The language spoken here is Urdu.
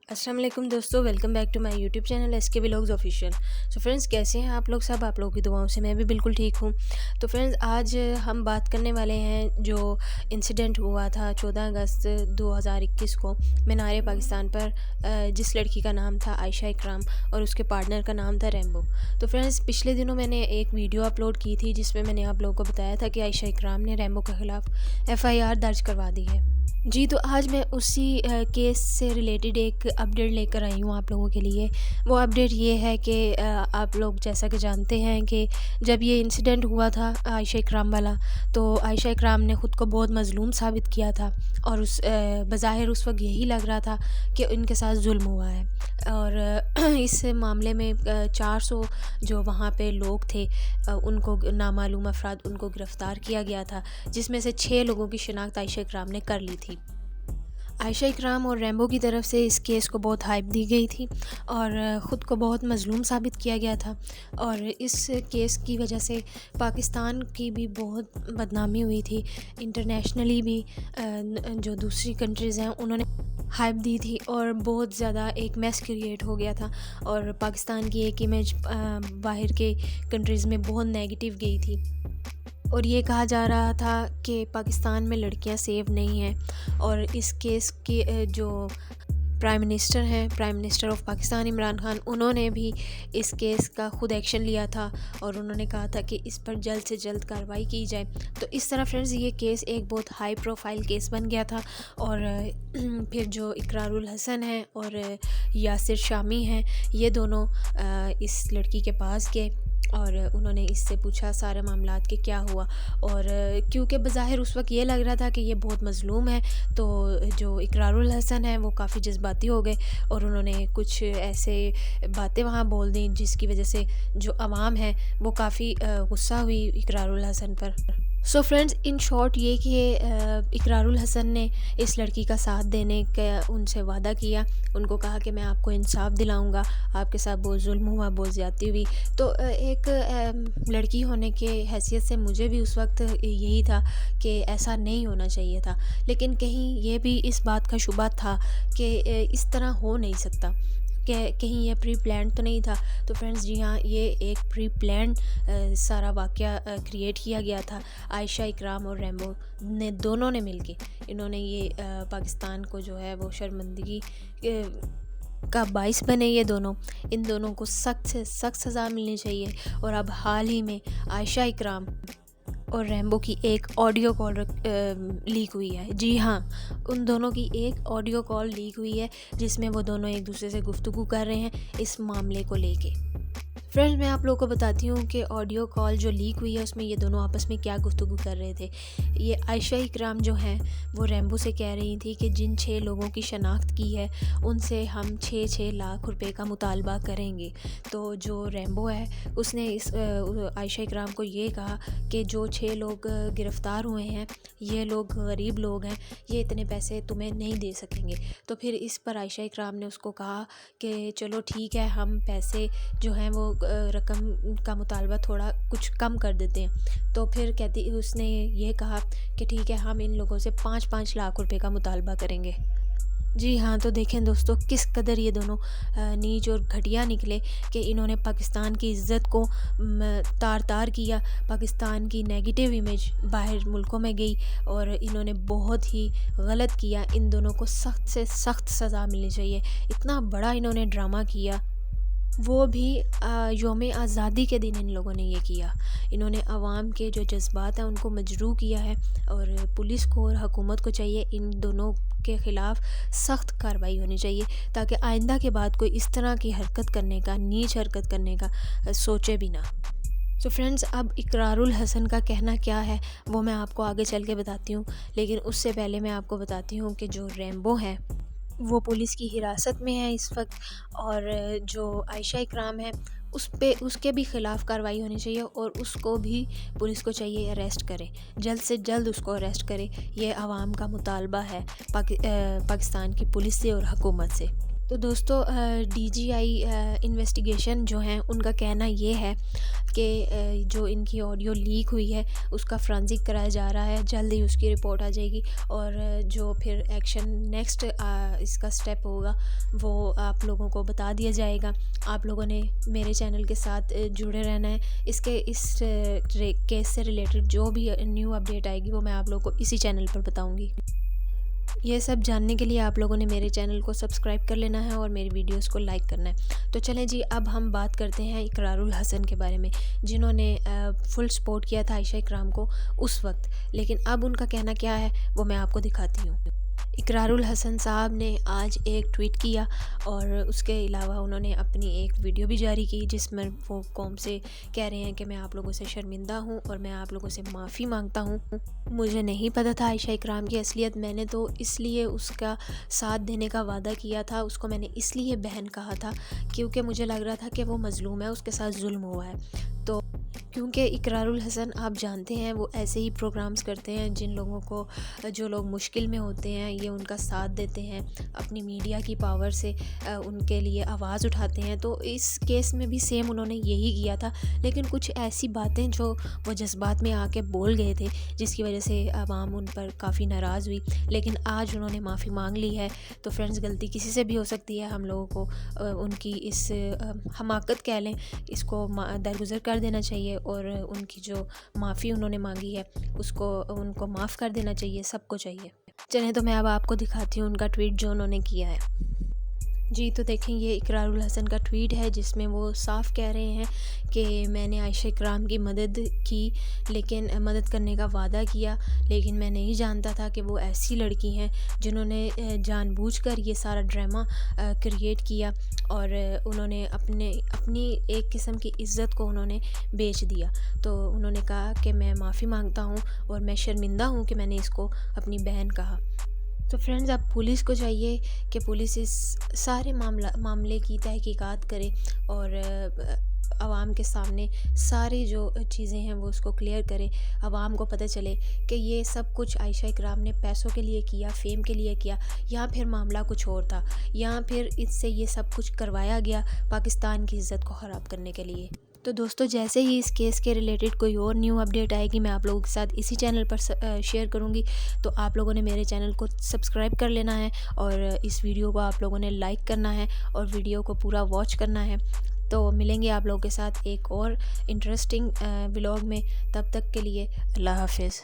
السلام علیکم دوستو، welcome back to my YouTube channel S K vlogs official. So friends, کیسے ہیں آپ لوگ سب؟ آپ لوگوں کی دعاؤں سے میں بھی بالکل ٹھیک ہوں۔ تو فرینڈز، آج ہم بات کرنے والے ہیں جو انسیڈنٹ ہوا تھا 14 اگست 2021 کو مینار پاکستان پر، جس لڑکی کا نام تھا عائشہ اکرام اور اس کے پارٹنر کا نام تھا ریمبو۔ تو فرینڈز، پچھلے دنوں میں نے ایک ویڈیو اپلوڈ کی تھی جس میں نے آپ لوگوں کو بتایا تھا کہ عائشہ اکرام نے ریمبو کے خلاف FIR درج کروا دی ہے۔ جی، تو آج میں اسی کیس سے ریلیٹڈ ایک اپڈیٹ لے کر آئی ہوں آپ لوگوں کے لیے۔ وہ اپڈیٹ یہ ہے کہ آپ لوگ جیسا کہ جانتے ہیں کہ جب یہ انسیڈنٹ ہوا تھا عائشہ اکرام والا، تو عائشہ اکرام نے خود کو بہت مظلوم ثابت کیا تھا، اور بظاہر اس وقت یہی لگ رہا تھا کہ ان کے ساتھ ظلم ہوا ہے۔ اور اس معاملے میں 400 جو وہاں پہ لوگ تھے، ان کو نامعلوم افراد ان کو گرفتار کیا گیا تھا، جس میں سے 6 لوگوں کی شناخت عائشہ اکرام نے کر لی تھی۔ عائشہ اکرام اور ریمبو کی طرف سے اس کیس کو بہت ہائپ دی گئی تھی اور خود کو بہت مظلوم ثابت کیا گیا تھا، اور اس کیس کی وجہ سے پاکستان کی بھی بہت بدنامی ہوئی تھی۔ انٹرنیشنلی بھی جو دوسری کنٹریز ہیں انہوں نے ہائپ دی تھی، اور بہت زیادہ ایک میس کریٹ ہو گیا تھا، اور پاکستان کی ایک امیج باہر کے کنٹریز میں بہت نیگیٹو گئی تھی، اور یہ کہا جا رہا تھا کہ پاکستان میں لڑکیاں سیف نہیں ہیں۔ اور اس کیس کے جو prime minister of Pakistan Imran Khan, انہوں نے بھی اس کیس کا خود ایکشن لیا تھا، اور انہوں نے کہا تھا کہ اس پر جلد سے جلد کارروائی کی جائے۔ تو اس طرح فرینڈز، یہ کیس ایک بہت ہائی پروفائل کیس بن گیا تھا، اور پھر جو اقرار الحسن ہیں اور یاسر شامی ہیں، یہ دونوں اس لڑکی کے پاس گئے اور انہوں نے اس سے پوچھا سارے معاملات کہ کیا ہوا، اور کیونکہ بظاہر اس وقت یہ لگ رہا تھا کہ یہ بہت مظلوم ہے، تو جو اقرار الحسن ہیں وہ کافی جذباتی ہو گئے، اور انہوں نے کچھ ایسے باتیں وہاں بول دیں جس کی وجہ سے جو عوام ہے وہ کافی غصہ ہوئی اقرار الحسن پر۔ سو فرینڈز، ان شارٹ یہ کہ اقرار الحسن نے اس لڑکی کا ساتھ دینے کا ان سے وعدہ کیا، ان کو کہا کہ میں آپ کو انصاف دلاؤں گا، آپ کے ساتھ بہت ظلم ہوا، بہت زیادتی ہوئی۔ تو ایک لڑکی ہونے کے حیثیت سے مجھے بھی اس وقت یہی تھا کہ ایسا نہیں ہونا چاہیے تھا، لیکن کہیں یہ بھی اس بات کا شبہ تھا کہ اس طرح ہو نہیں سکتا، کہ کہیں یہ پری پلانڈ تو نہیں تھا۔ تو فرینڈز، جی ہاں، یہ ایک پری پلانڈ سارا واقعہ کریٹ کیا گیا تھا۔ عائشہ اکرام اور ریمبو نے دونوں نے مل کے انہوں نے یہ پاکستان کو جو ہے وہ شرمندگی کا باعث بنے۔ یہ دونوں، ان دونوں کو سخت سے سخت سزا ملنی چاہیے۔ اور اب حال ہی میں عائشہ اکرام اور ریمبو کی ایک آڈیو کال لیک ہوئی ہے۔ جی ہاں، ان دونوں کی ایک آڈیو کال لیک ہوئی ہے جس میں وہ دونوں ایک دوسرے سے گفتگو کر رہے ہیں اس معاملے کو لے کے۔ فرینڈز، میں آپ لوگوں کو بتاتی ہوں کہ آڈیو کال جو لیک ہوئی ہے اس میں یہ دونوں آپس میں کیا گفتگو کر رہے تھے۔ یہ عائشہ اکرام جو ہیں وہ ریمبو سے کہہ رہی تھی کہ جن 6 لوگوں کی شناخت کی ہے ان سے ہم 6 لاکھ روپے کا مطالبہ کریں گے۔ تو جو ریمبو ہے اس نے اس عائشہ اکرام کو یہ کہا کہ جو 6 لوگ گرفتار ہوئے ہیں یہ لوگ غریب لوگ ہیں، یہ اتنے پیسے تمہیں نہیں دے سکیں گے۔ تو پھر اس پر عائشہ اکرام نے اس کو کہا کہ چلو ٹھیک ہے، ہم پیسے جو ہیں وہ رقم کا مطالبہ تھوڑا کچھ کم کر دیتے ہیں۔ تو پھر اس نے یہ کہا کہ ٹھیک ہے، ہم ان لوگوں سے 5 لاکھ روپے کا مطالبہ کریں گے۔ جی ہاں، تو دیکھیں دوستو، کس قدر یہ دونوں نیچ اور گھٹیا نکلے کہ انہوں نے پاکستان کی عزت کو تار کیا، پاکستان کی نیگیٹو امیج باہر ملکوں میں گئی، اور انہوں نے بہت ہی غلط کیا۔ ان دونوں کو سخت سے سخت سزا ملنی چاہیے، اتنا بڑا انہوں نے ڈرامہ کیا، وہ بھی یوم آزادی کے دن ان لوگوں نے یہ کیا۔ انہوں نے عوام کے جو جذبات ہیں ان کو مجروح کیا ہے، اور پولیس کو اور حکومت کو چاہیے ان دونوں کے خلاف سخت کارروائی ہونی چاہیے، تاکہ آئندہ کے بعد کوئی اس طرح کی حرکت کرنے کا، نیچ حرکت کرنے کا سوچے بھی نہ۔ تو فرینڈز، اب اقرار الحسن کا کہنا کیا ہے وہ میں آپ کو آگے چل کے بتاتی ہوں، لیکن اس سے پہلے میں آپ کو بتاتی ہوں کہ جو ریمبو ہے وہ پولیس کی حراست میں ہے اس وقت، اور جو عائشہ اکرام ہے اس کے بھی خلاف کارروائی ہونی چاہیے، اور اس کو بھی پولیس کو چاہیے اریسٹ کرے، جلد سے جلد اس کو اریسٹ کرے۔ یہ عوام کا مطالبہ ہے پاکستان کی پولیس سے اور حکومت سے۔ تو دوستو ڈی جی آئی انویسٹیگیشن جو ہیں ان کا کہنا یہ ہے کہ جو ان کی آڈیو لیک ہوئی ہے اس کا فرانزک کرایا جا رہا ہے، جلد ہی اس کی رپورٹ آ جائے گی، اور جو پھر ایکشن نیکسٹ اس کا سٹیپ ہوگا وہ آپ لوگوں کو بتا دیا جائے گا۔ آپ لوگوں نے میرے چینل کے ساتھ جڑے رہنا ہے۔ اس کیس سے ریلیٹڈ جو بھی نیو اپڈیٹ آئے گی وہ میں آپ لوگوں کو اسی چینل پر بتاؤں گی۔ یہ سب جاننے کے لیے آپ لوگوں نے میرے چینل کو سبسکرائب کر لینا ہے اور میری ویڈیوز کو لائک کرنا ہے۔ تو چلیں جی، اب ہم بات کرتے ہیں اقرار الحسن کے بارے میں، جنہوں نے فل سپورٹ کیا تھا عائشہ اکرام کو اس وقت، لیکن اب ان کا کہنا کیا ہے وہ میں آپ کو دکھاتی ہوں۔ اقرار الحسن صاحب نے آج ایک ٹویٹ کیا، اور اس کے علاوہ انہوں نے اپنی ایک ویڈیو بھی جاری کی جس میں وہ قوم سے کہہ رہے ہیں کہ میں آپ لوگوں سے شرمندہ ہوں اور میں آپ لوگوں سے معافی مانگتا ہوں۔ مجھے نہیں پتہ تھا عائشہ اکرام کی اصلیت، میں نے تو اس لیے اس کا ساتھ دینے کا وعدہ کیا تھا، اس کو میں نے اس لیے بہن کہا تھا کیونکہ مجھے لگ رہا تھا کہ وہ مظلوم ہے، اس کے ساتھ ظلم ہوا ہے۔ تو کیونکہ اقرار الحسن آپ جانتے ہیں وہ ایسے ہی پروگرامز کرتے ہیں جن لوگوں کو، جو لوگ مشکل میں ہوتے ہیں یہ ان کا ساتھ دیتے ہیں، اپنی میڈیا کی پاور سے ان کے لیے آواز اٹھاتے ہیں۔ تو اس کیس میں بھی سیم انہوں نے یہی کیا تھا، لیکن کچھ ایسی باتیں جو وہ جذبات میں آ کے بول گئے تھے جس کی وجہ سے عوام ان پر کافی ناراض ہوئی، لیکن آج انہوں نے معافی مانگ لی ہے۔ تو فرینڈز، غلطی کسی سے بھی ہو سکتی ہے، ہم لوگوں کو ان کی اس حماقت کہہ لیں اس کو درگزر کر دینا چاہیے، اور ان کی جو معافی انہوں نے مانگی ہے ان کو معاف کر دینا چاہیے، سب کو چاہیے۔ چلیں تو میں اب آپ کو دکھاتی ہوں ان کا ٹویٹ جو انہوں نے کیا ہے۔ جی تو دیکھیں، یہ اقرار الحسن کا ٹویٹ ہے جس میں وہ صاف کہہ رہے ہیں کہ میں نے عائشہ اکرام کی مدد کی، لیکن مدد کرنے کا وعدہ کیا، لیکن میں نہیں جانتا تھا کہ وہ ایسی لڑکی ہیں جنہوں نے جان بوجھ کر یہ سارا ڈرامہ کریٹ کیا، اور انہوں نے اپنی ایک قسم کی عزت کو انہوں نے بیچ دیا۔ تو انہوں نے کہا کہ میں معافی مانگتا ہوں اور میں شرمندہ ہوں کہ میں نے اس کو اپنی بہن کہا۔ تو فرینڈز، اب پولیس کو چاہیے کہ پولیس اس سارے معاملے کی تحقیقات کرے اور عوام کے سامنے ساری جو چیزیں ہیں وہ اس کو کلیئر کرے، عوام کو پتہ چلے کہ یہ سب کچھ عائشہ اکرام نے پیسوں کے لیے کیا، فیم کے لیے کیا، یا پھر معاملہ کچھ اور تھا، یا پھر اس سے یہ سب کچھ کروایا گیا پاکستان کی عزت کو خراب کرنے کے لیے۔ تو دوستو، جیسے ہی اس کیس کے ریلیٹڈ کوئی اور نیو اپڈیٹ آئے گی میں آپ لوگوں کے ساتھ اسی چینل پر شیئر کروں گی۔ تو آپ لوگوں نے میرے چینل کو سبسکرائب کر لینا ہے، اور اس ویڈیو کو آپ لوگوں نے لائک کرنا ہے اور ویڈیو کو پورا واچ کرنا ہے۔ تو ملیں گے آپ لوگوں کے ساتھ ایک اور انٹرسٹنگ ولاگ میں، تب تک کے لیے اللہ حافظ۔